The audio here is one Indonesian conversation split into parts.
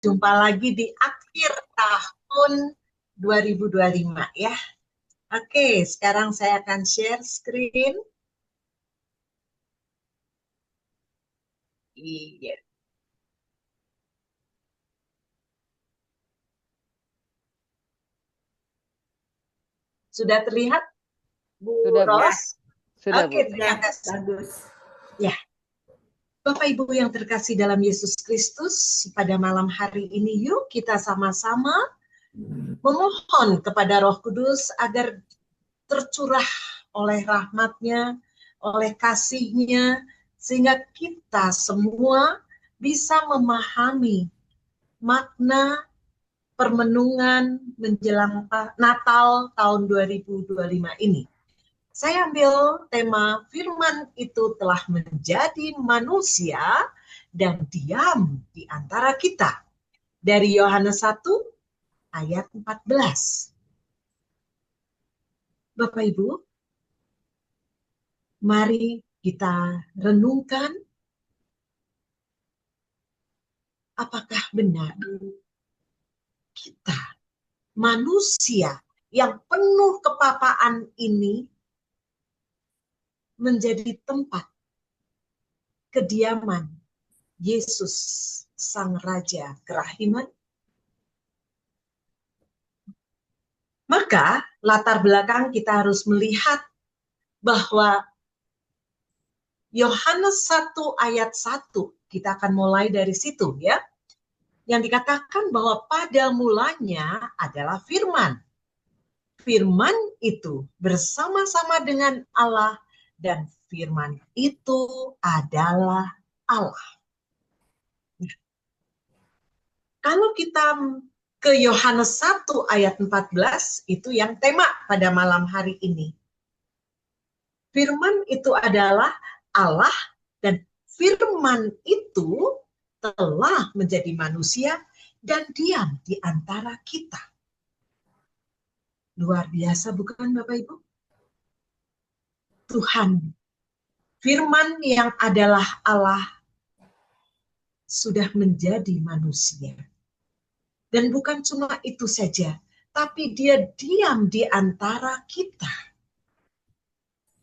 Jumpa lagi di akhir tahun 2025 ya. Oke, sekarang saya akan share screen. Iya. Sudah terlihat, Bu Sudah, Bu. Ros? Sudah, Oke, Bu. terima kasih. Bagus. Ya, Bapak Ibu yang terkasih dalam Yesus Kristus, pada malam hari ini yuk kita sama-sama memohon kepada Roh Kudus agar tercurah oleh rahmat-Nya, oleh kasih-Nya, sehingga kita semua bisa memahami makna permenungan menjelang Natal tahun 2025 ini. Saya ambil tema firman itu telah menjadi manusia dan diam di antara kita. Dari Yohanes 1 ayat 14. Bapak Ibu, mari kita renungkan apakah benar kita manusia yang penuh kepapaan ini menjadi tempat kediaman Yesus Sang Raja Kerahiman. Maka latar belakang kita harus melihat bahwa Yohanes 1 ayat 1, kita akan mulai dari situ ya. Yang dikatakan bahwa pada mulanya adalah firman. Firman itu bersama-sama dengan Allah dan firman itu adalah Allah. Kalau kita ke Yohanes 1 ayat 14, itu yang tema pada malam hari ini. Firman itu adalah Allah dan firman itu telah menjadi manusia dan diam di antara kita. Luar biasa bukan Bapak Ibu? Tuhan, firman yang adalah Allah sudah menjadi manusia. Dan bukan cuma itu saja, tapi dia diam di antara kita.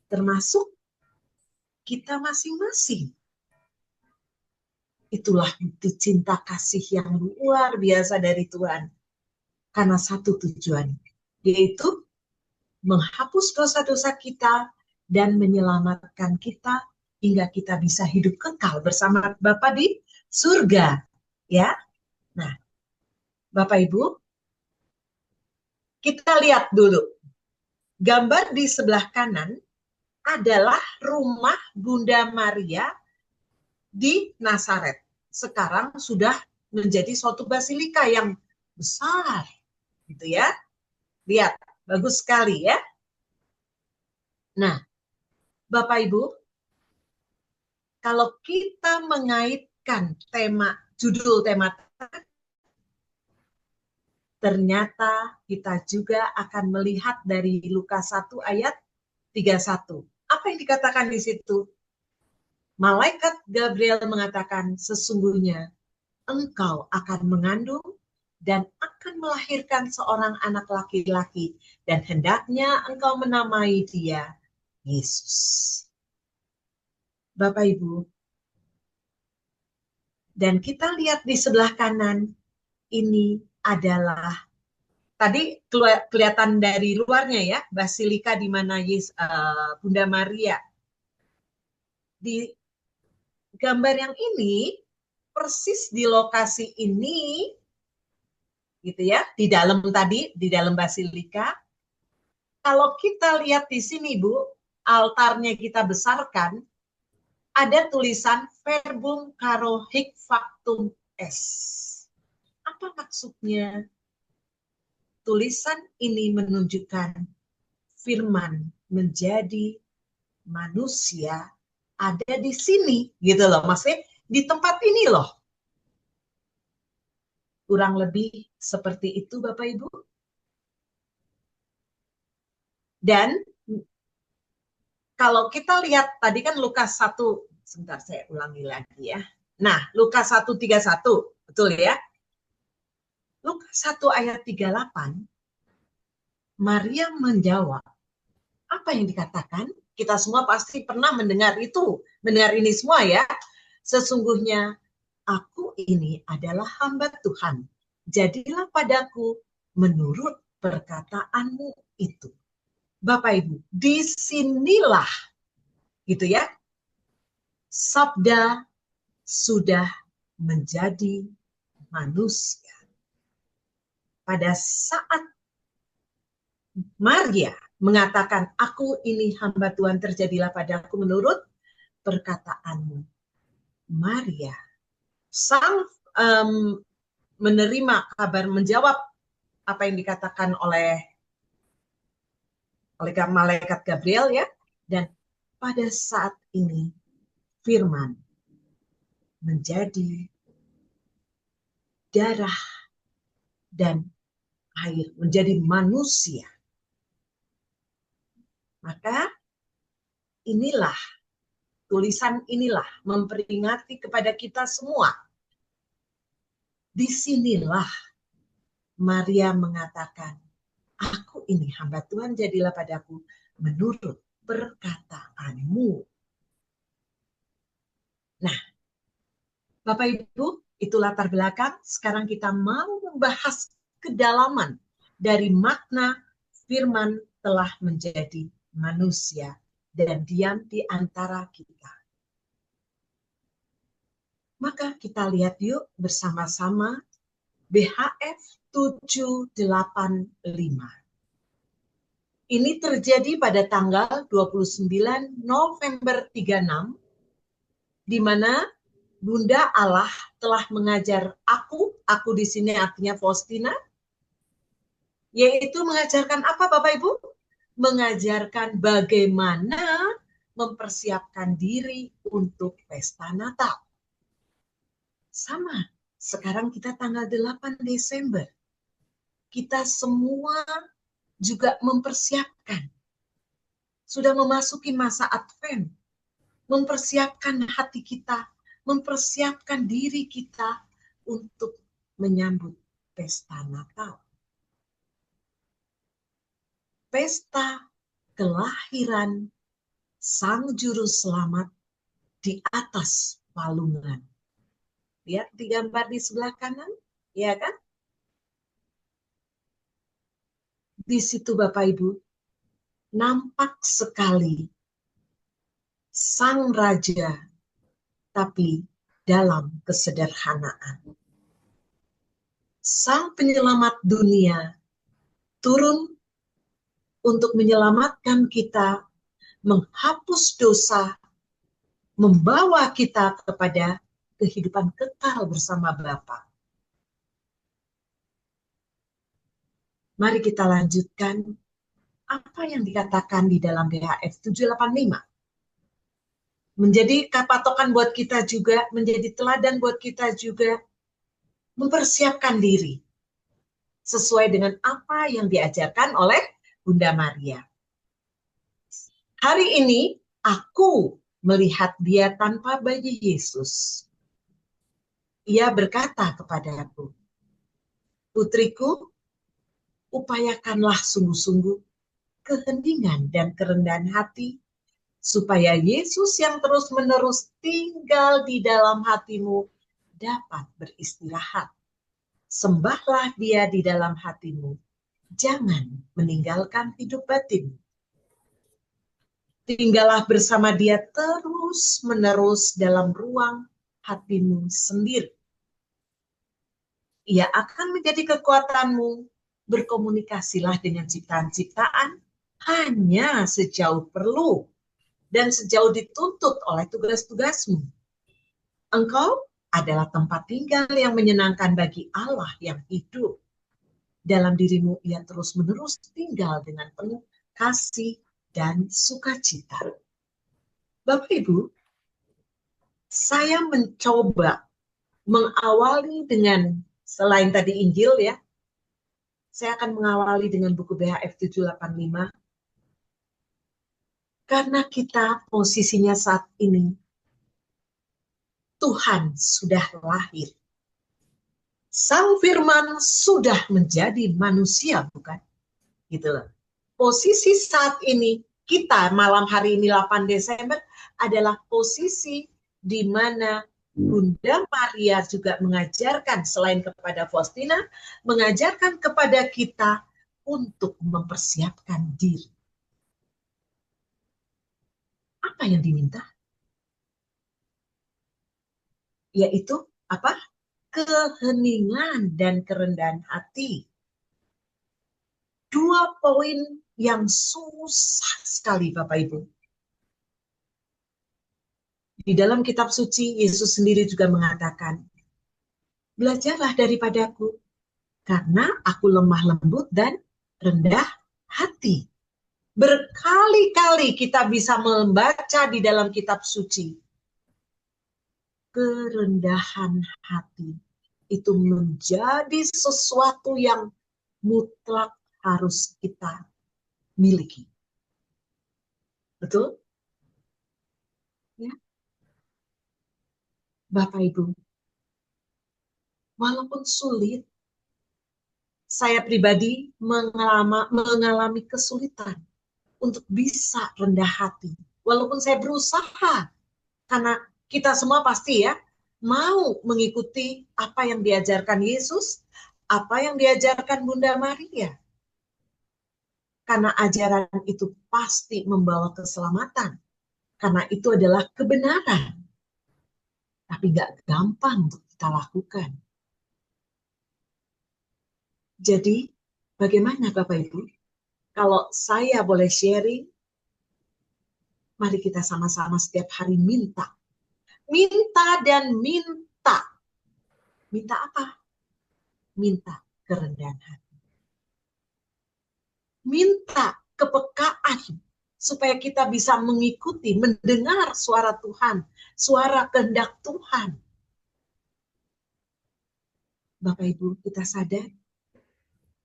Termasuk kita masing-masing. Itulah bukti cinta kasih yang luar biasa dari Tuhan. Karena satu tujuan, yaitu menghapus dosa-dosa kita dan menyelamatkan kita hingga kita bisa hidup kekal bersama Bapa di surga. Ya. Nah, Bapak Ibu, kita lihat dulu. Gambar di sebelah kanan adalah rumah Bunda Maria di Nazaret. Sekarang sudah menjadi suatu basilika yang besar, gitu ya. Lihat, bagus sekali ya. Nah, Bapak Ibu, kalau kita mengaitkan judul tema, ternyata kita juga akan melihat dari Lukas 1 ayat 31. Apa yang dikatakan di situ? Malaikat Gabriel mengatakan, sesungguhnya engkau akan mengandung dan akan melahirkan seorang anak laki-laki, dan hendaknya engkau menamai dia Yesus. Bapak Ibu, dan kita lihat di sebelah kanan, ini adalah, tadi kelihatan dari luarnya ya, basilika di mana Bunda Maria. Di gambar yang ini, persis di lokasi ini, gitu ya, di dalam basilika. Kalau kita lihat di sini, Bu, altarnya kita besarkan, ada tulisan verbum caro hic factum est. Apa maksudnya? Tulisan ini menunjukkan firman menjadi manusia ada di sini, gitu loh. Maksudnya di tempat ini loh. Kurang lebih seperti itu Bapak Ibu. Dan kalau kita lihat tadi kan Lukas 1, sebentar saya ulangi lagi ya. Nah, Lukas 1:31, betul ya? 1 ayat 38, Maria menjawab, apa yang dikatakan? Kita semua pasti pernah mendengar itu, mendengar ini semua ya. Sesungguhnya aku ini adalah hamba Tuhan. Jadilah padaku menurut perkataanmu itu. Bapak Ibu, disinilah gitu ya, sabda sudah menjadi manusia. Pada saat Maria mengatakan, aku ini hamba Tuhan, terjadilah padaku menurut perkataanmu. Maria sang menerima kabar, menjawab apa yang dikatakan oleh malaikat Gabriel ya. Dan pada saat ini firman menjadi darah dan air, menjadi manusia. Maka inilah, tulisan inilah memperingati kepada kita semua. Disinilah Maria mengatakan, aku ini hamba Tuhan, jadilah padaku menurut perkataanmu. Nah, Bapak Ibu, itu latar belakang. Sekarang kita mau membahas kedalaman dari makna firman telah menjadi manusia dan diam di antara kita. Maka kita lihat yuk bersama-sama BHF 785. Ini terjadi pada tanggal 29 November 36, di mana Bunda Allah telah mengajar aku di sini artinya Faustina, yaitu mengajarkan apa Bapak Ibu? Mengajarkan bagaimana mempersiapkan diri untuk pesta Natal. Sama, sekarang kita tanggal 8 Desember. Kita semua juga mempersiapkan. Sudah memasuki masa Advent. Mempersiapkan hati kita, mempersiapkan diri kita untuk menyambut pesta Natal. Pesta kelahiran Sang Juru Selamat di atas palungan. Lihat di gambar di sebelah kanan, ya kan? Di situ Bapak Ibu, nampak sekali Sang Raja, tapi dalam kesederhanaan. Sang Penyelamat dunia turun untuk menyelamatkan kita, menghapus dosa, membawa kita kepada kehidupan kekal bersama Bapa. Mari kita lanjutkan apa yang dikatakan di dalam BHF 785. Menjadi patokan buat kita juga, menjadi teladan buat kita juga, mempersiapkan diri sesuai dengan apa yang diajarkan oleh Bunda Maria. Hari ini aku melihat dia tanpa bayi Yesus. Ia berkata kepadaku, putriku, upayakanlah sungguh-sungguh keheningan dan kerendahan hati, supaya Yesus yang terus-menerus tinggal di dalam hatimu dapat beristirahat. Sembahlah dia di dalam hatimu. Jangan meninggalkan hidup batin. Tinggallah bersama dia terus-menerus dalam ruang hatimu sendiri. Ia akan menjadi kekuatanmu. Berkomunikasilah dengan ciptaan-ciptaan hanya sejauh perlu dan sejauh dituntut oleh tugas-tugasmu. Engkau adalah tempat tinggal yang menyenangkan bagi Allah yang hidup. Dalam dirimu ia terus-menerus tinggal dengan penuh kasih dan sukacita. Bapak Ibu, saya mencoba mengawali dengan, selain tadi Injil ya, saya akan mengawali dengan buku BHF 785. Karena kita posisinya saat ini, Tuhan sudah lahir. Sang Firman sudah menjadi manusia, bukan? Gitu loh. Posisi saat ini, kita malam hari ini 8 Desember adalah posisi di mana Bunda Maria juga mengajarkan, selain kepada Faustina, mengajarkan kepada kita untuk mempersiapkan diri. Apa yang diminta? Yaitu apa? Keheningan dan kerendahan hati. Dua poin yang susah sekali, Bapak Ibu. Di dalam kitab suci, Yesus sendiri juga mengatakan, belajarlah daripadaku, karena aku lemah lembut dan rendah hati. Berkali-kali kita bisa membaca di dalam kitab suci. Kerendahan hati itu menjadi sesuatu yang mutlak harus kita miliki. Betul? Ya. Bapak Ibu, walaupun sulit, saya pribadi mengalami kesulitan untuk bisa rendah hati. Walaupun saya berusaha, karena kita semua pasti ya, mau mengikuti apa yang diajarkan Yesus, apa yang diajarkan Bunda Maria. Karena ajaran itu pasti membawa keselamatan. Karena itu adalah kebenaran. Tapi gak gampang untuk kita lakukan. Jadi, bagaimana Bapak Ibu? Kalau saya boleh sharing, mari kita sama-sama setiap hari minta. Minta dan minta. Minta apa? Minta kerendahan hati. Minta kepekaan supaya kita bisa mengikuti, mendengar suara Tuhan, suara kehendak Tuhan. Bapak Ibu, kita sadar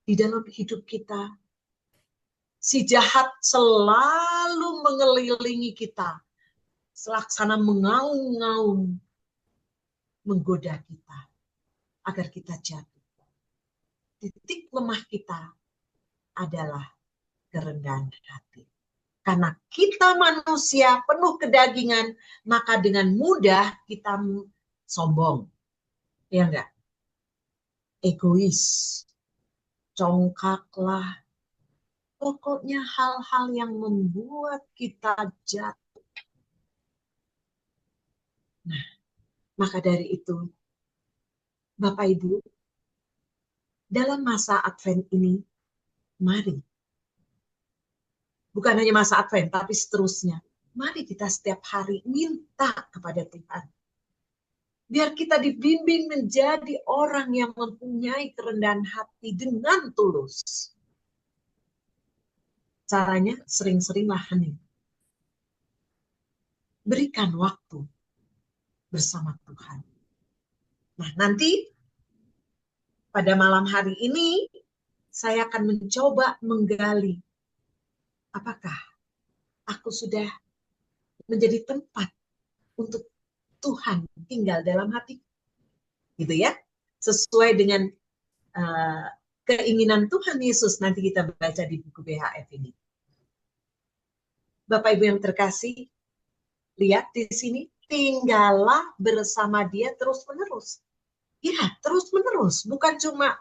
di dalam hidup kita, si jahat selalu mengelilingi kita, selaksana mengaung-ngaung, menggoda kita, agar kita jatuh. Titik lemah kita adalah kerendahan hati. Karena kita manusia penuh kedagingan, maka dengan mudah kita sombong. Ya enggak? Egois. Congkaklah. Pokoknya hal-hal yang membuat kita jatuh. Nah, maka dari itu, Bapak Ibu, dalam masa Advent ini, mari. Bukan hanya masa Advent, tapi seterusnya. Mari kita setiap hari minta kepada Tuhan. Biar kita dibimbing menjadi orang yang mempunyai kerendahan hati dengan tulus. Caranya sering-seringlah hening. Berikan waktu bersama Tuhan. Nah, nanti pada malam hari ini saya akan mencoba menggali apakah aku sudah menjadi tempat untuk Tuhan tinggal dalam hati. Gitu ya. Sesuai dengan keinginan Tuhan Yesus, nanti kita baca di buku BHF ini. Bapak Ibu yang terkasih, lihat di sini, tinggallah bersama dia terus-menerus. Ya, terus-menerus. Bukan cuma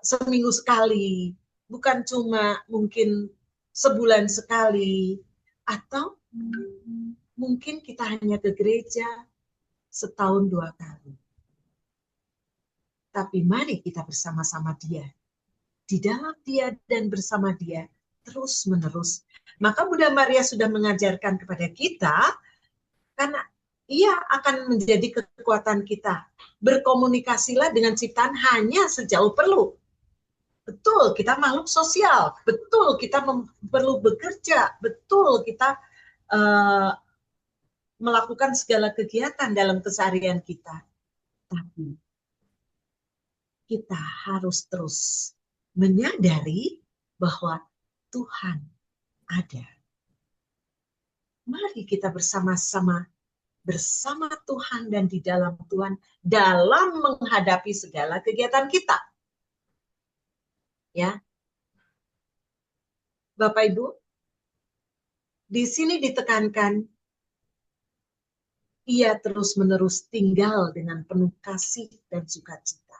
seminggu sekali, bukan cuma mungkin sebulan sekali, atau mungkin kita hanya ke gereja setahun 2 kali. Tapi mari kita bersama-sama dia. Di dalam dia dan bersama dia terus-menerus. Maka Bunda Maria sudah mengajarkan kepada kita, karena ia akan menjadi kekuatan kita. Berkomunikasilah dengan ciptaan hanya sejauh perlu. Betul, kita makhluk sosial. Betul, kita perlu bekerja. Betul, kita melakukan segala kegiatan dalam keseharian kita. Tapi kita harus terus menyadari bahwa Tuhan ada. Mari kita bersama-sama bersama Tuhan dan di dalam Tuhan dalam menghadapi segala kegiatan kita. Ya. Bapak Ibu, di sini ditekankan ia terus-menerus tinggal dengan penuh kasih dan sukacita.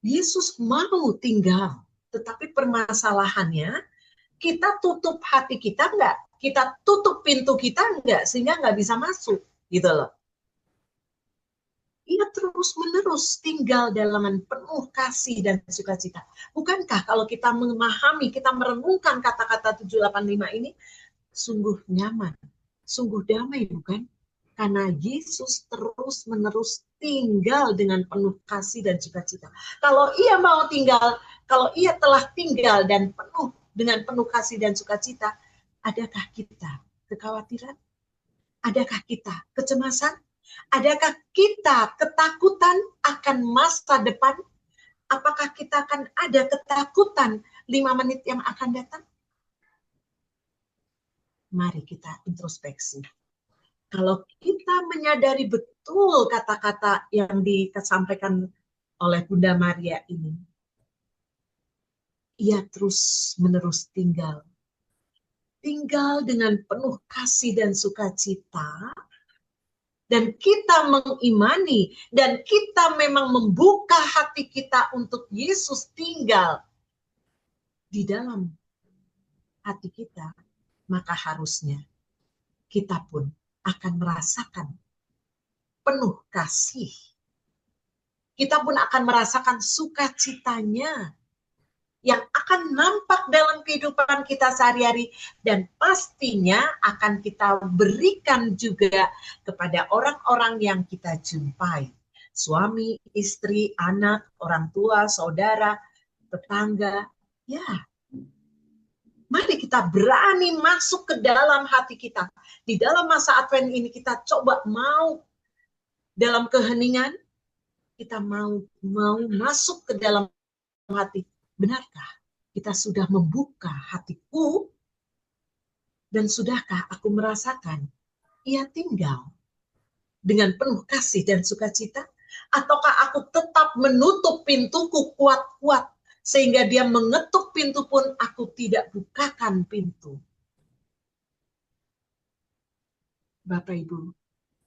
Yesus mau tinggal, tetapi permasalahannya kita tutup hati kita enggak, kita tutup pintu kita enggak, sehingga enggak bisa masuk, gitu loh. Ia terus-menerus tinggal dalam penuh kasih dan sukacita. Bukankah kalau kita memahami, kita merenungkan kata-kata 785 ini, sungguh nyaman, sungguh damai, bukan? Karena Yesus terus-menerus tinggal dengan penuh kasih dan sukacita. Kalau ia mau tinggal, kalau ia telah tinggal dan penuh dengan penuh kasih dan sukacita, adakah kita kekhawatiran? Adakah kita kecemasan? Adakah kita ketakutan akan masa depan? Apakah kita akan ada ketakutan 5 menit yang akan datang? Mari kita introspeksi. Kalau kita menyadari betul kata-kata yang disampaikan oleh Bunda Maria ini, ia terus-menerus tinggal dengan penuh kasih dan sukacita, dan kita mengimani, dan kita memang membuka hati kita untuk Yesus tinggal di dalam hati kita, maka harusnya kita pun akan merasakan penuh kasih. Kita pun akan merasakan sukacitanya yang akan nampak dalam kehidupan kita sehari-hari, dan pastinya akan kita berikan juga kepada orang-orang yang kita jumpai. Suami, istri, anak, orang tua, saudara, tetangga. Ya, mari kita berani masuk ke dalam hati kita. Di dalam masa Advent ini kita coba mau dalam keheningan, kita mau masuk ke dalam hati. Benarkah kita sudah membuka hatiku, dan sudahkah aku merasakan ia tinggal dengan penuh kasih dan sukacita? Ataukah aku tetap menutup pintuku kuat-kuat sehingga dia mengetuk pintu pun aku tidak bukakan pintu? Bapak Ibu,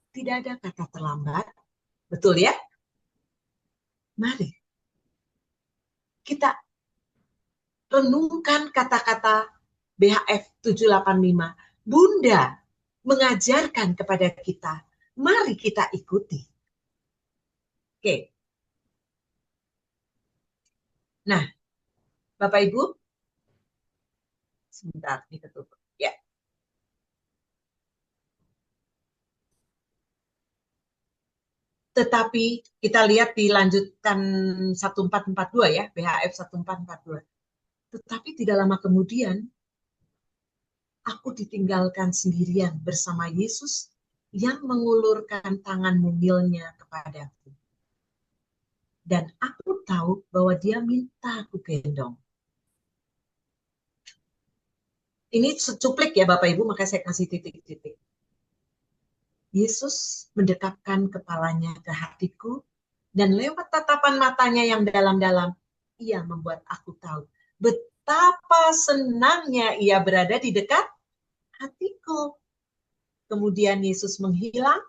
tidak ada kata terlambat, betul ya? Mari kita renungkan kata-kata BHF 785. Bunda mengajarkan kepada kita, mari kita ikuti. Oke. Nah, Bapak Ibu, sebentar ditutup. Ya. Tetapi kita lihat dilanjutkan 1442 ya, BHF 1442. Tetapi tidak lama kemudian, aku ditinggalkan sendirian bersama Yesus yang mengulurkan tangan mungilnya kepadaku. Dan aku tahu bahwa dia minta aku gendong. Ini secuplik ya Bapak Ibu, makanya saya kasih titik-titik. Yesus mendekapkan kepalanya ke hatiku, dan lewat tatapan matanya yang dalam-dalam, ia membuat aku tahu betapa senangnya ia berada di dekat hatiku. Kemudian Yesus menghilang,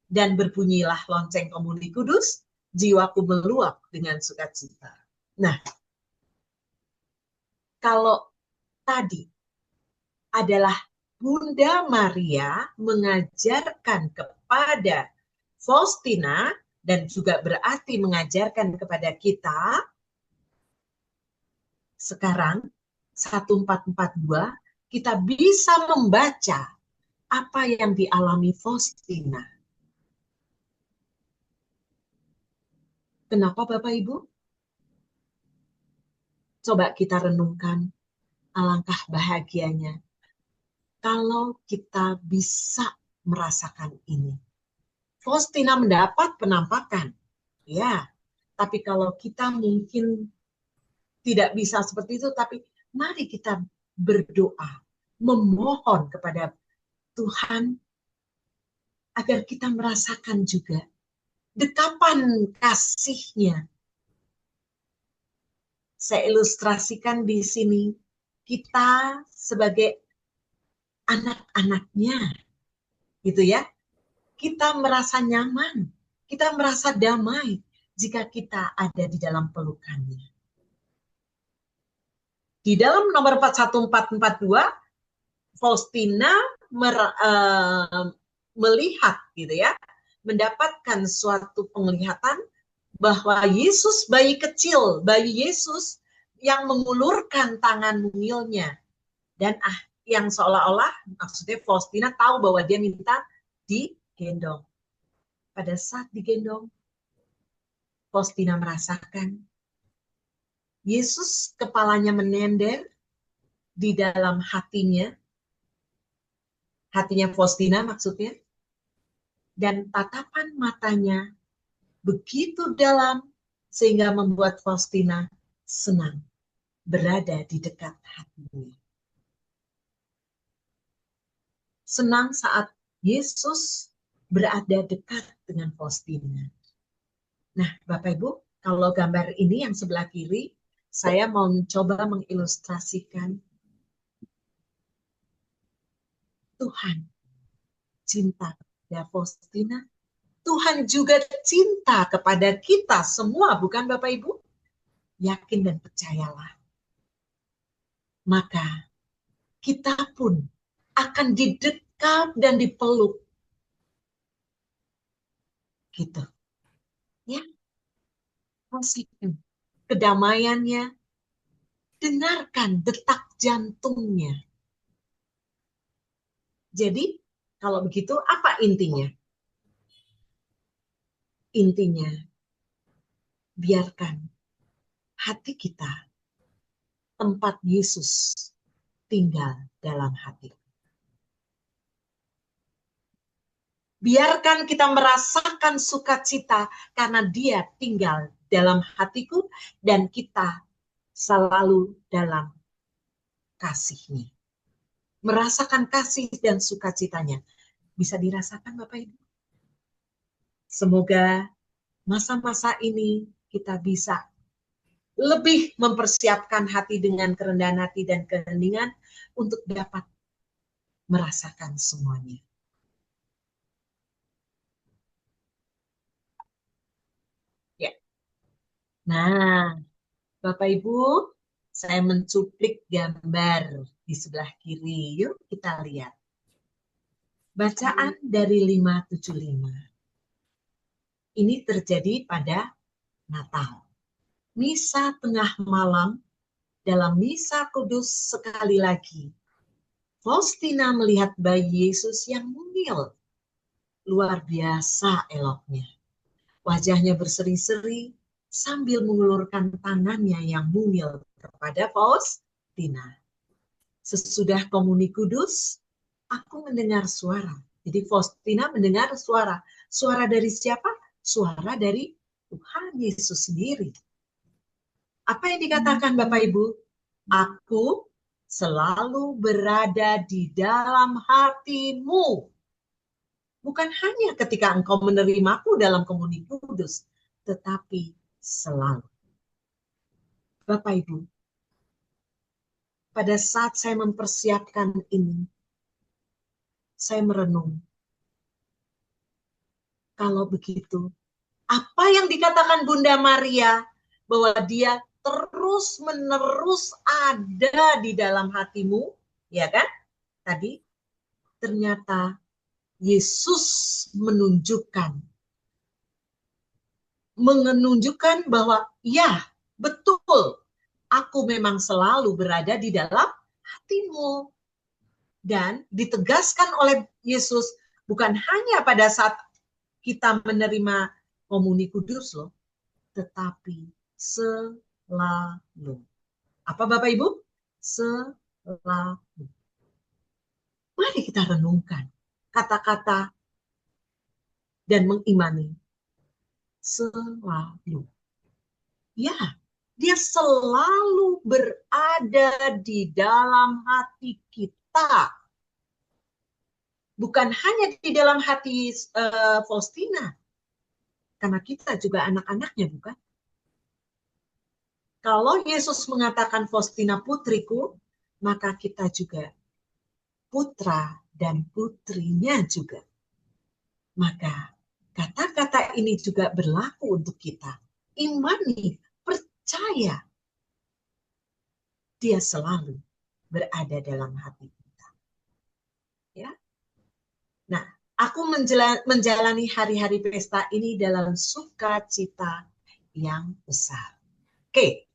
dan berbunyilah lonceng Komuni Kudus, jiwaku meluap dengan sukacita. Nah, kalau tadi adalah Bunda Maria mengajarkan kepada Faustina, dan juga berarti mengajarkan kepada kita, sekarang 1442 kita bisa membaca apa yang dialami Faustina. Kenapa Bapak Ibu? Coba kita renungkan, alangkah bahagianya kalau kita bisa merasakan ini. Faustina mendapat penampakan, ya. Tapi kalau kita mungkin tidak bisa seperti itu, tapi mari kita berdoa, memohon kepada Tuhan, agar kita merasakan juga dekapan kasih-Nya. Saya ilustrasikan di sini, kita sebagai anak-anaknya, gitu ya. Kita merasa nyaman, kita merasa damai jika kita ada di dalam pelukannya. Di dalam nomor 41442, Faustina melihat, gitu ya, mendapatkan suatu penglihatan bahwa Yesus bayi kecil, bayi Yesus yang mengulurkan tangan mungilnya, dan yang seolah-olah maksudnya Faustina tahu bahwa dia minta digendong. Pada saat digendong, Faustina merasakan Yesus kepalanya menender di dalam hatinya Faustina maksudnya, dan tatapan matanya begitu dalam sehingga membuat Faustina senang berada di dekat hatinya. Senang saat Yesus berada dekat dengan Faustina. Nah, Bapak Ibu, kalau gambar ini yang sebelah kiri, saya mau mencoba mengilustrasikan Tuhan cinta kepada Faustina. Tuhan juga cinta kepada kita semua, bukan Bapak Ibu? Yakin dan percayalah. Maka kita pun akan didekap dan dipeluk. Gitu. Ya. Rasakan kedamaiannya. Dengarkan detak jantungnya. Jadi, kalau begitu apa intinya? Intinya, biarkan hati kita, tempat Yesus tinggal dalam hati. Biarkan kita merasakan sukacita karena Dia tinggal dalam hatiku dan kita selalu dalam kasih-Nya. Merasakan kasih dan sukacitanya. Bisa dirasakan Bapak Ibu? Semoga masa-masa ini kita bisa lebih mempersiapkan hati dengan kerendahan hati dan keheningan untuk dapat merasakan semuanya. Ya. Nah, Bapak Ibu, saya mencuplik gambar di sebelah kiri. Yuk kita lihat. Bacaan dari 575. Ini terjadi pada Natal. Misa tengah malam, dalam misa kudus sekali lagi, Faustina melihat bayi Yesus yang mungil. Luar biasa eloknya. Wajahnya berseri-seri sambil mengulurkan tangannya yang mungil kepada Faustina. Sesudah komuni kudus, aku mendengar suara. Jadi Faustina mendengar suara. Suara dari siapa? Suara dari Tuhan Yesus sendiri. Apa yang dikatakan Bapak Ibu? Aku selalu berada di dalam hatimu. Bukan hanya ketika engkau menerimaku dalam komuni kudus, tetapi selalu. Bapak Ibu, pada saat saya mempersiapkan ini, saya merenung. Kalau begitu, apa yang dikatakan Bunda Maria, bahwa dia terus-menerus ada di dalam hatimu, ya kan? Tadi, ternyata Yesus menunjukkan bahwa ya, betul, aku memang selalu berada di dalam hatimu. Dan ditegaskan oleh Yesus bukan hanya pada saat kita menerima komuni kudus loh, tetapi selalu. Apa Bapak Ibu? Selalu. Mari kita renungkan kata-kata dan mengimani. Selalu. Ya, dia selalu berada di dalam hati kita. Bukan hanya di dalam hati Faustina, karena kita juga anak-anaknya, bukan? Kalau Yesus mengatakan Faustina putriku, maka kita juga putra dan putrinya juga. Maka kata-kata ini juga berlaku untuk kita. Imani, percaya, dia selalu berada dalam hati kita. Ya. Nah, aku menjalani hari-hari pesta ini dalam sukacita yang besar. Oke,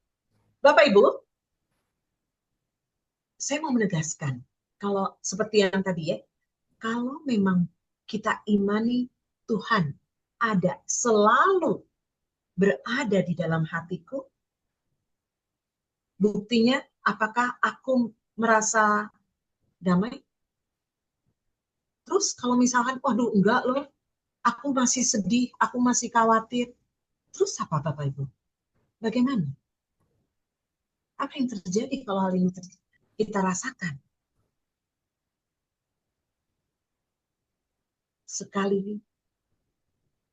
Bapak Ibu, saya mau menegaskan, kalau seperti yang tadi ya, kalau memang kita imani Tuhan ada, selalu berada di dalam hatiku, buktinya apakah aku merasa damai? Terus kalau misalkan, waduh enggak loh, aku masih sedih, aku masih khawatir. Terus apa Bapak Ibu? Bagaimana? Apa yang terjadi kalau hal ini kita rasakan?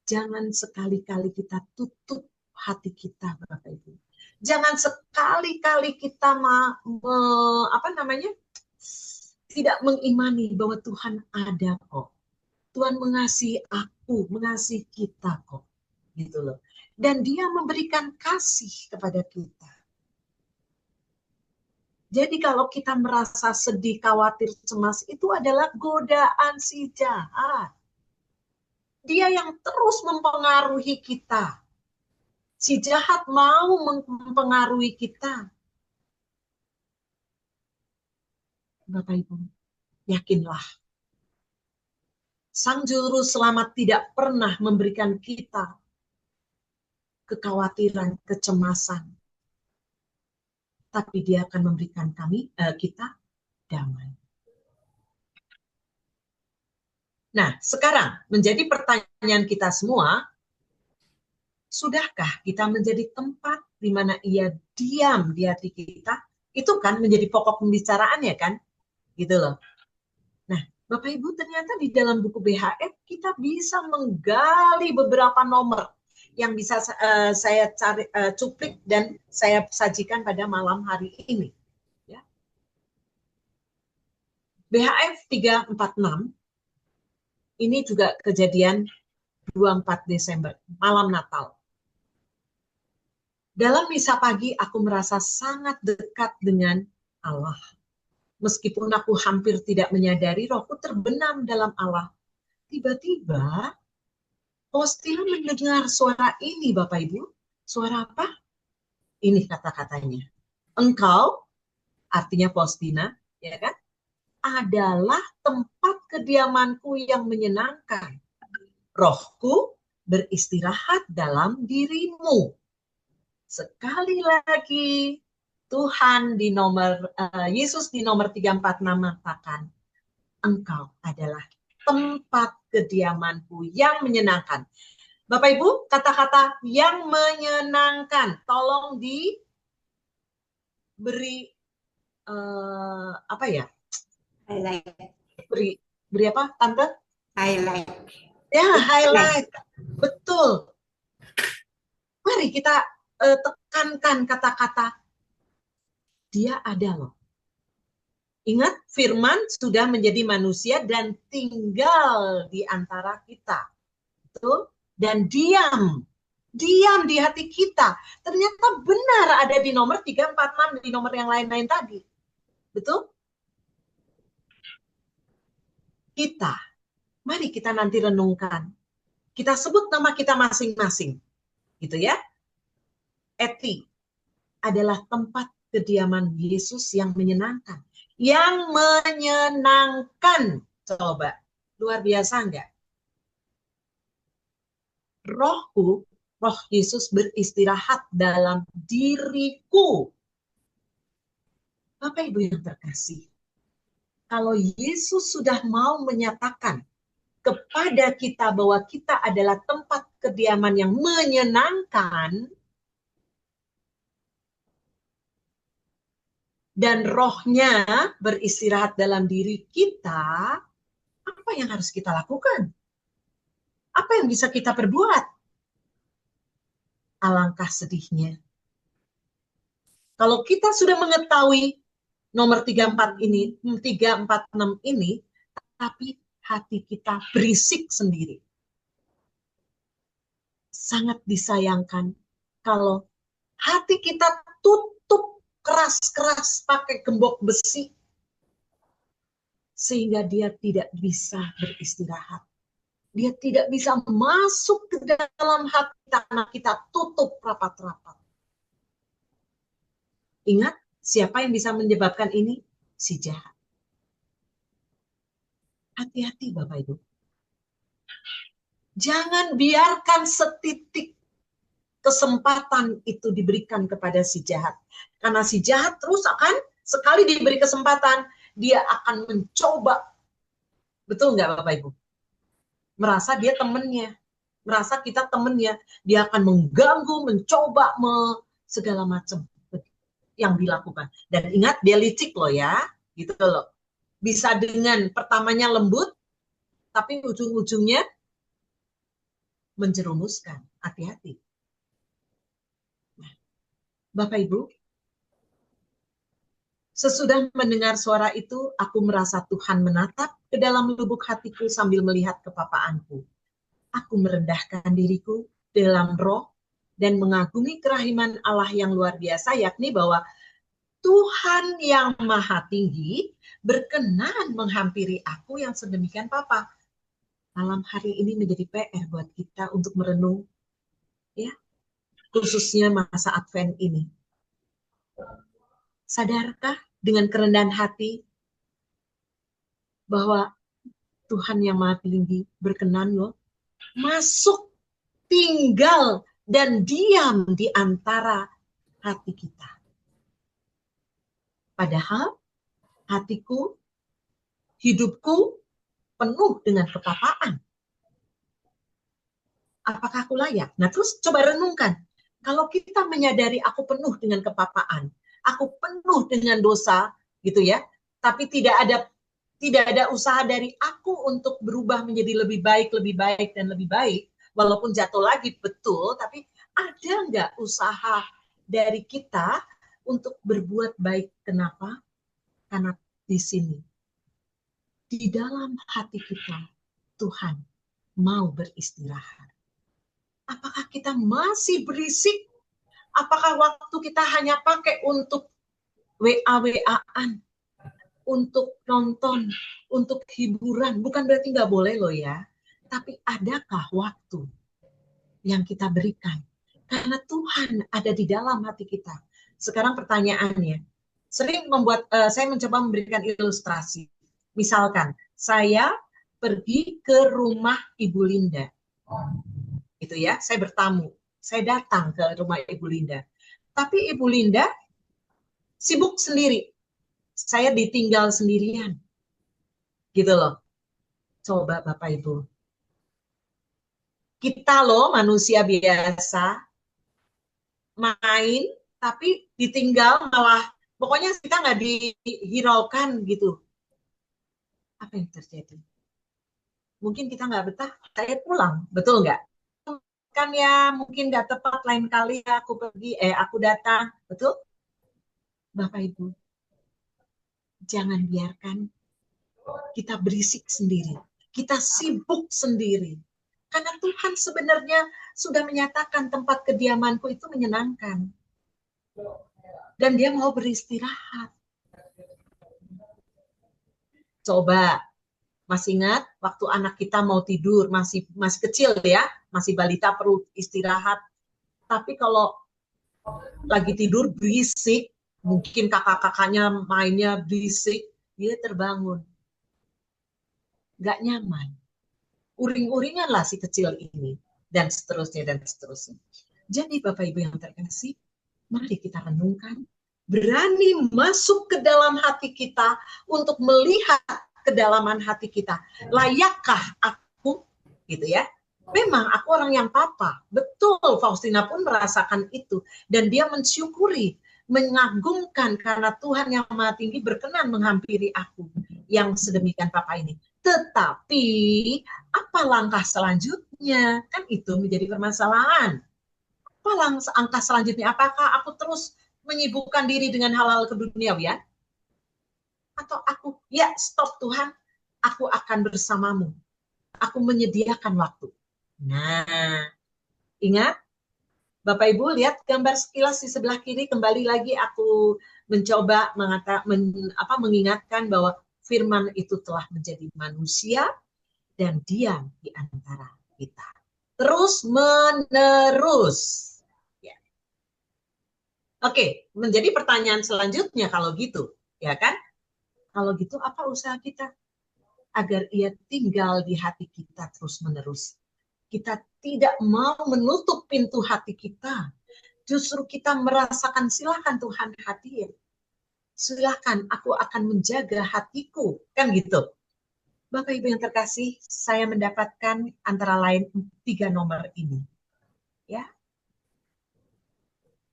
Jangan sekali-kali kita tutup hati kita, Bapak Ibu. Jangan sekali-kali kita tidak mengimani bahwa Tuhan ada kok. Tuhan mengasihi aku, mengasihi kita kok. Gitu loh. Dan dia memberikan kasih kepada kita. Jadi kalau kita merasa sedih, khawatir, cemas, itu adalah godaan si jahat. Dia yang terus mempengaruhi kita. Si jahat mau mempengaruhi kita. Bapak Ibu, yakinlah. Sang Juru Selamat tidak pernah memberikan kita kekhawatiran, kecemasan. Tapi dia akan memberikan kita damai. Nah, sekarang menjadi pertanyaan kita semua, sudahkah kita menjadi tempat di mana ia diam di hati kita? Itu kan menjadi pokok pembicaraan ya kan? Gitu loh. Nah, Bapak Ibu ternyata di dalam buku BHF kita bisa menggali beberapa nomor yang bisa saya cari cuplik dan saya sajikan pada malam hari ini. Ya. BHF 346 ini juga kejadian 24 Desember, malam Natal. Dalam misa pagi aku merasa sangat dekat dengan Allah. Meskipun aku hampir tidak menyadari, rohku terbenam dalam Allah. Tiba-tiba Faustina mendengar suara ini, Bapak Ibu. Suara apa? Ini kata-katanya. Engkau, artinya Faustina, ya kan? Adalah tempat kediamanku yang menyenangkan. Rohku beristirahat dalam dirimu. Sekali lagi, Tuhan di Yesus di nomor 346 mengatakan, engkau adalah tempat kediamanku yang menyenangkan. Bapak Ibu, kata-kata yang menyenangkan, tolong diberi apa ya? Highlight. Beri apa, Tante? Highlight. Ya, highlight. Betul. Mari kita tekankan kata-kata dia ada loh. Ingat, firman sudah menjadi manusia dan tinggal di antara kita. Betul? Dan diam di hati kita. Ternyata benar ada di nomor 346, di nomor yang lain-lain tadi. Betul? Mari kita nanti renungkan. Kita sebut nama kita masing-masing. Gitu ya. Eti adalah tempat kediaman Yesus yang menyenangkan. Yang menyenangkan. Coba, luar biasa enggak? Rohku, roh Yesus beristirahat dalam diriku. Bapak Ibu yang terkasih, kalau Yesus sudah mau menyatakan kepada kita bahwa kita adalah tempat kediaman yang menyenangkan, dan rohnya beristirahat dalam diri kita, apa Apa yang harus kita lakukan? Apa yang bisa kita perbuat? Alangkah sedihnya. Kalau kita sudah mengetahui nomor 346 ini, tapi hati kita berisik sendiri. Sangat disayangkan kalau hati kita tutup keras-keras pakai gembok besi, sehingga dia tidak bisa beristirahat. Dia tidak bisa masuk ke dalam hati karena kita tutup rapat-rapat. Ingat, siapa yang bisa menyebabkan ini? Si jahat. Hati-hati Bapak Ibu. Jangan biarkan setitik kesempatan itu diberikan kepada si jahat. Karena si jahat terus akan, sekali diberi kesempatan, dia akan mencoba. Betul nggak Bapak Ibu? Merasa dia temennya. Merasa kita temennya. Dia akan mengganggu, mencoba, segala macam yang dilakukan. Dan ingat, dia licik loh ya. Gitu loh. Bisa dengan pertamanya lembut, tapi ujung-ujungnya menjerumuskan. Hati-hati. Bapak Ibu, sesudah mendengar suara itu, aku merasa Tuhan menatap ke dalam lubuk hatiku sambil melihat kepapaanku. Aku merendahkan diriku dalam roh dan mengagumi kerahiman Allah yang luar biasa, yakni bahwa Tuhan yang maha tinggi berkenan menghampiri aku yang sedemikian papa. Malam hari ini menjadi PR buat kita untuk merenung, ya, khususnya masa Advent ini. Sadarkah dengan kerendahan hati bahwa Tuhan yang maha tinggi berkenan loh masuk, tinggal, dan diam di antara hati kita. Padahal hatiku, hidupku penuh dengan kepapaan. Apakah aku layak? Nah terus coba renungkan. Kalau kita menyadari aku penuh dengan kepapaan, aku penuh dengan dosa, gitu ya, tapi tidak ada usaha dari aku untuk berubah menjadi lebih baik, dan lebih baik, walaupun jatuh lagi, betul, tapi ada nggak usaha dari kita untuk berbuat baik? Kenapa? Karena di sini, di dalam hati kita, Tuhan mau beristirahat. Apakah kita masih berisik? Apakah waktu kita hanya pakai untuk WA-WA-an, untuk nonton, untuk hiburan? Bukan berarti nggak boleh loh ya. Tapi adakah waktu yang kita berikan? Karena Tuhan ada di dalam hati kita. Sekarang pertanyaannya, saya mencoba memberikan ilustrasi. Misalkan, saya pergi ke rumah Ibu Linda. Gitu ya, saya bertamu. Saya datang ke rumah Ibu Linda. Tapi Ibu Linda sibuk sendiri. Saya ditinggal sendirian. Gitu loh. Coba Bapak Ibu. Kita loh manusia biasa, main, tapi ditinggal malah, pokoknya kita nggak dihiraukan gitu. Apa yang terjadi? Mungkin kita nggak betah, saya pulang. Betul nggak? Kan ya mungkin nggak tepat, lain kali aku datang. Betul? Bapak Ibu, jangan biarkan kita berisik sendiri, kita sibuk sendiri. Karena Tuhan sebenarnya sudah menyatakan tempat kediamanku itu menyenangkan. Dan dia mau beristirahat. Coba, masih ingat waktu anak kita mau tidur, masih kecil ya, masih balita, perlu istirahat. Tapi kalau lagi tidur berisik, mungkin kakak-kakaknya mainnya berisik, dia terbangun. Gak nyaman. Uring-uringan lah si kecil ini. Dan seterusnya, dan seterusnya. Jadi Bapak Ibu yang terkasih, mari kita renungkan. Berani masuk ke dalam hati kita untuk melihat kedalaman hati kita. Layakkah aku? Gitu ya. Memang aku orang yang papa. Betul, Faustina pun merasakan itu. Dan dia mensyukuri, mengagumkan karena Tuhan yang Maha Tinggi berkenan menghampiri aku yang sedemikian papa ini. Tetapi apa langkah selanjutnya? Kan itu menjadi permasalahan. Apa langkah selanjutnya? Apakah aku terus menyibukkan diri dengan hal-hal keduniawian? Atau aku, ya stop Tuhan, aku akan bersamamu. Aku menyediakan waktu. Nah, ingat, Bapak Ibu lihat gambar sekilas di sebelah kiri. Kembali lagi aku mencoba mengingatkan bahwa firman itu telah menjadi manusia dan diam di antara kita. Terus menerus. Ya. Oke, menjadi pertanyaan selanjutnya kalau gitu, ya kan? Kalau gitu apa usaha kita agar ia tinggal di hati kita terus menerus? Kita tidak mau menutup pintu hati kita. Justru kita merasakan silakan Tuhan hadir. Silakan aku akan menjaga hatiku. Kan gitu. Bapak Ibu yang terkasih, saya mendapatkan antara lain 3 nomor ini. Ya.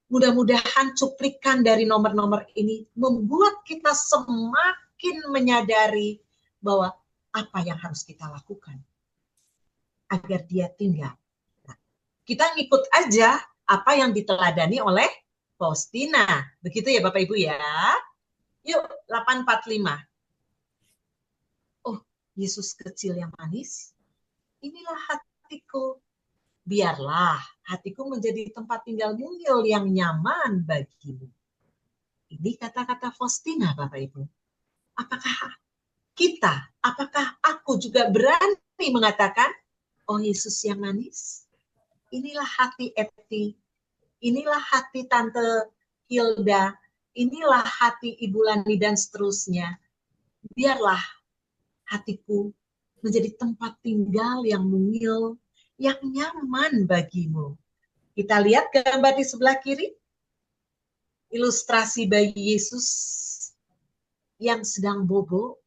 Mudah-mudahan cuplikan dari nomor-nomor ini membuat kita semakin menyadari bahwa apa yang harus kita lakukan agar dia tinggal. Nah, kita ngikut aja apa yang diteladani oleh Faustina. Begitu ya Bapak Ibu ya. Yuk 845. Oh, Yesus kecil yang manis. Inilah hatiku. Biarlah hatiku menjadi tempat tinggal mungil yang nyaman bagimu. Ini kata-kata Faustina, Bapak Ibu. Apakah aku juga berani mengatakan, oh Yesus yang manis, inilah hati Eti, inilah hati Tante Hilda, inilah hati Ibu Lani dan seterusnya. Biarlah hatiku menjadi tempat tinggal yang mungil, yang nyaman bagimu. Kita lihat gambar di sebelah kiri, ilustrasi bayi Yesus yang sedang bobo.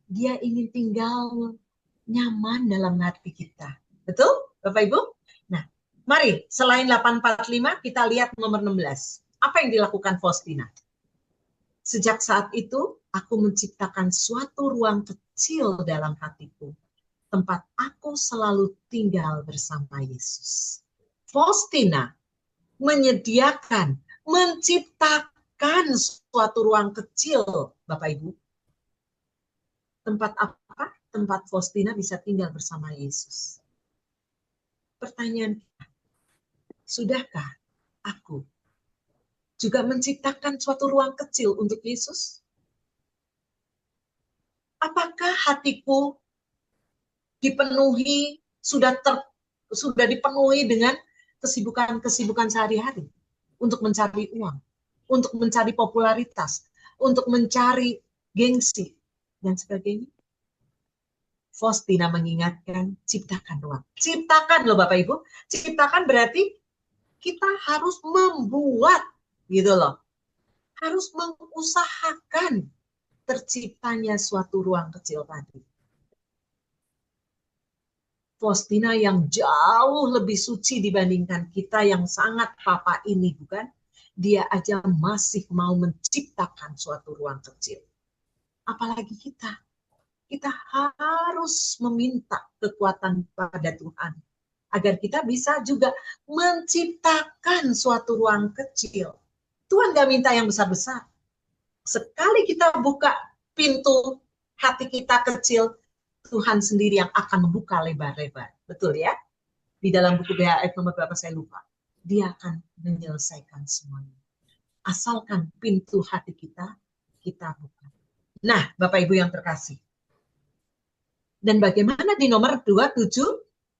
Dia ingin tinggal nyaman dalam hati kita. Betul, Bapak Ibu? Nah, mari selain 845 kita lihat nomor 16. Apa yang dilakukan Faustina? Sejak saat itu, aku menciptakan suatu ruang kecil dalam hatiku, tempat aku selalu tinggal bersama Yesus. Faustina menyediakan, menciptakan suatu ruang kecil, Bapak Ibu. Tempat apa? Tempat Faustina bisa tinggal bersama Yesus. Pertanyaan, sudahkah aku juga menciptakan suatu ruang kecil untuk Yesus? Apakah hatiku dipenuhi, sudah dipenuhi dengan kesibukan-kesibukan sehari-hari untuk mencari uang, untuk mencari popularitas, untuk mencari gengsi, dan sebagainya? Faustina mengingatkan, ciptakan ruang. Ciptakan loh Bapak Ibu. Ciptakan berarti kita harus membuat, gitu loh. Harus mengusahakan terciptanya suatu ruang kecil tadi. Faustina yang jauh lebih suci dibandingkan kita yang sangat papa ini, bukan? Dia aja masih mau menciptakan suatu ruang kecil. Apalagi kita. Kita harus meminta kekuatan pada Tuhan agar kita bisa juga menciptakan suatu ruang kecil. Tuhan gak minta yang besar-besar. Sekali kita buka pintu hati kita kecil, Tuhan sendiri yang akan membuka lebar-lebar. Betul ya? Di dalam buku BHF nomor berapa saya lupa. Dia akan menyelesaikan semuanya. Asalkan pintu hati kita buka. Nah, Bapak Ibu yang terkasih. Dan bagaimana di nomor 275?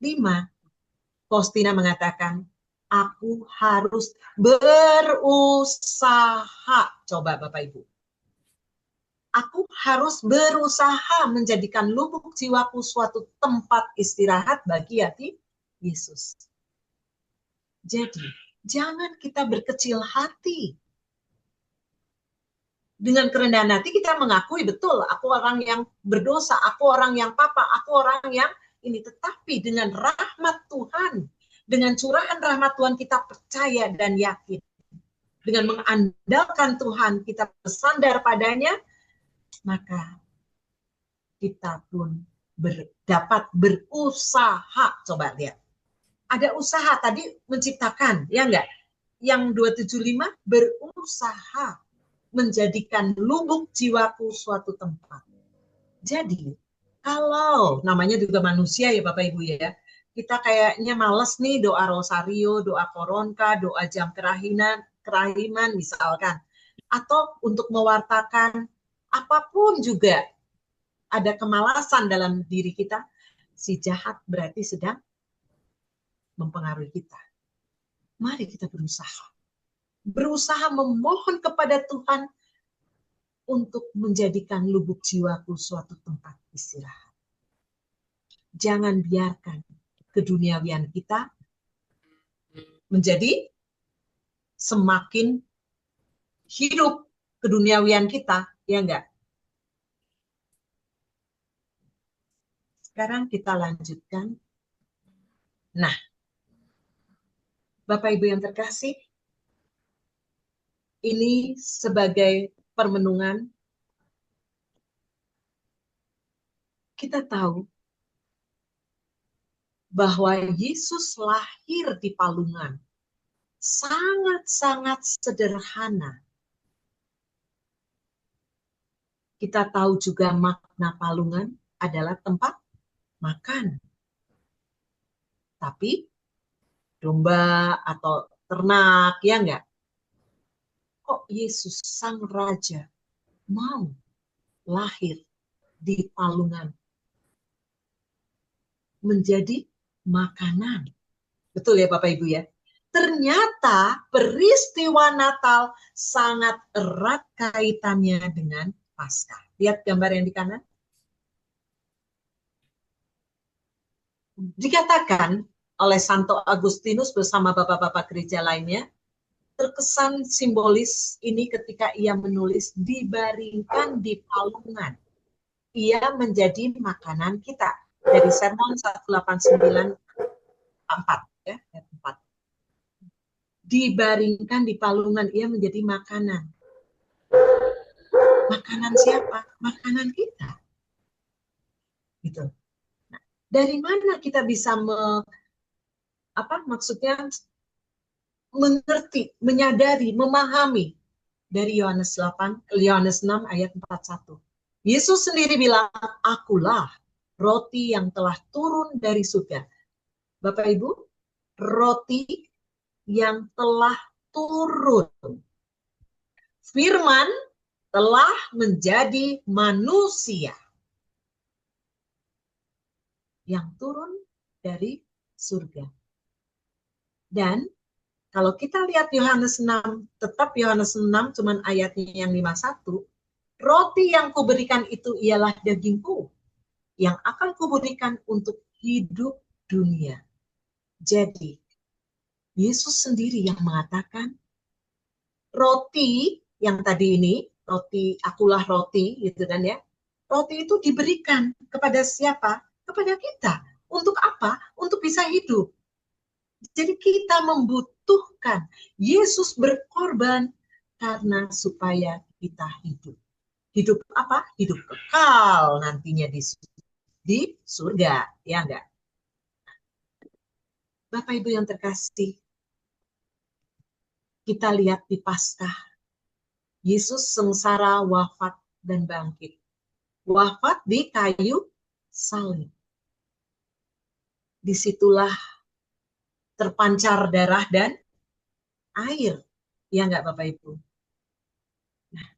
Faustina mengatakan, aku harus berusaha. Coba Bapak Ibu. Aku harus berusaha menjadikan lubuk jiwaku suatu tempat istirahat bagi hati Yesus. Jadi, jangan kita berkecil hati. Dengan kerendahan hati kita mengakui betul, aku orang yang berdosa, aku orang yang papa, aku orang yang ini. Tetapi dengan rahmat Tuhan, dengan curahan rahmat Tuhan kita percaya dan yakin. Dengan mengandalkan Tuhan kita bersandar padanya, maka kita pun dapat berusaha. Coba lihat. Ada usaha tadi menciptakan, ya enggak? Yang 275 berusaha menjadikan lubuk jiwaku suatu tempat. Jadi, kalau namanya juga manusia ya Bapak Ibu ya, kita kayaknya males nih doa rosario, doa koronka, doa jam kerahiman misalkan. Atau untuk mewartakan apapun juga ada kemalasan dalam diri kita, si jahat berarti sedang mempengaruhi kita. Mari kita berusaha. Berusaha memohon kepada Tuhan untuk menjadikan lubuk jiwaku suatu tempat istirahat. Jangan biarkan keduniawian kita menjadi semakin hidup keduniawian kita, ya enggak? Sekarang kita lanjutkan. Nah, Bapak Ibu yang terkasih, ini sebagai permenungan, kita tahu bahwa Yesus lahir di palungan. Sangat-sangat sederhana. Kita tahu juga makna palungan adalah tempat makan. Tapi domba atau ternak, ya enggak? Kok Yesus Sang Raja mau lahir di palungan? Menjadi makanan. Betul ya Bapak Ibu ya? Ternyata peristiwa Natal sangat erat kaitannya dengan Paskah. Lihat gambar yang di kanan. Dikatakan oleh Santo Agustinus bersama bapak-bapak gereja lainnya, terkesan simbolis ini ketika ia menulis dibaringkan di palungan. Ia menjadi makanan kita. Dari Sermon 189 4 ya, 4. Dibaringkan di palungan, ia menjadi makanan. Makanan siapa? Makanan kita. Gitu. Nah, dari mana kita bisa mengerti, menyadari, memahami dari Yohanes 6 ayat 41. Yesus sendiri bilang, akulah roti yang telah turun dari surga. Bapak Ibu, roti yang telah turun. Firman telah menjadi manusia yang turun dari surga. Dan kalau kita lihat Yohanes 6, tetap Yohanes 6 cuman ayatnya yang 51, roti yang kuberikan itu ialah dagingku yang akan kuberikan untuk hidup dunia. Jadi, Yesus sendiri yang mengatakan, roti yang tadi ini, roti akulah roti, gitu kan ya. Roti itu diberikan kepada siapa? Kepada kita. Untuk apa? Untuk bisa hidup. Jadi kita membutuhkan Yesus berkorban karena supaya kita hidup. Hidup apa? Hidup kekal nantinya di surga, ya enggak? Bapak Ibu yang terkasih, kita lihat di Paskah, Yesus sengsara, wafat, dan bangkit. Wafat di kayu salib. Disitulah terpancar darah dan air. Ya enggak Bapak Ibu? Nah,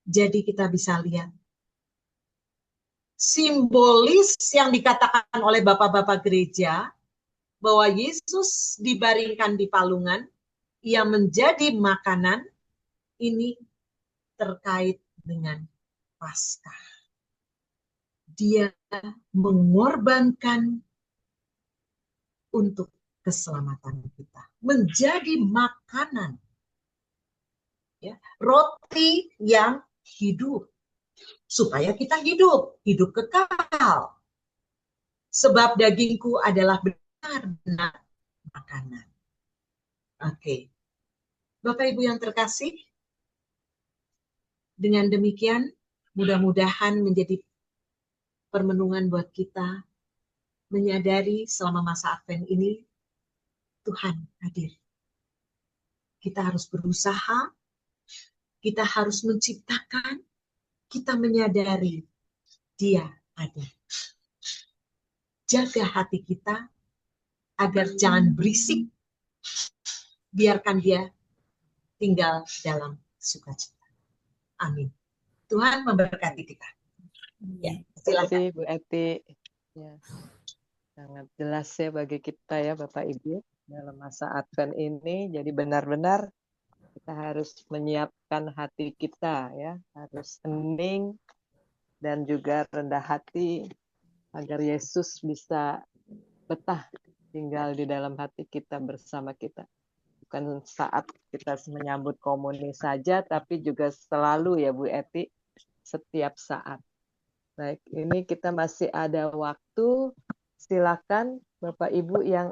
jadi kita bisa lihat simbolis yang dikatakan oleh bapak-bapak gereja bahwa Yesus dibaringkan di palungan, ia menjadi makanan, ini terkait dengan Paskah. Dia mengorbankan untuk keselamatan kita, menjadi makanan, ya, roti yang hidup, supaya kita hidup kekal. Sebab dagingku adalah benar-benar makanan. Oke. Bapak Ibu yang terkasih, dengan demikian Mudah-mudahan menjadi permenungan buat kita, menyadari selama masa Advent ini, Tuhan hadir. Kita harus berusaha, kita harus menciptakan, kita menyadari Dia ada. Jaga hati kita agar jangan berisik, biarkan Dia tinggal dalam sukacita. Amin. Tuhan memberkati kita. Ya, Terima silakan. kasih Bu Eti. Ya, sangat jelas ya bagi kita ya Bapak Ibu dalam masa Advent ini. Jadi benar-benar kita harus menyiapkan hati kita ya, harus hening dan juga rendah hati agar Yesus bisa betah tinggal di dalam hati kita bersama kita. Bukan saat kita menyambut komuni saja, tapi juga selalu ya Bu Eti, setiap saat. Baik, ini kita masih ada waktu. Silakan Bapak Ibu yang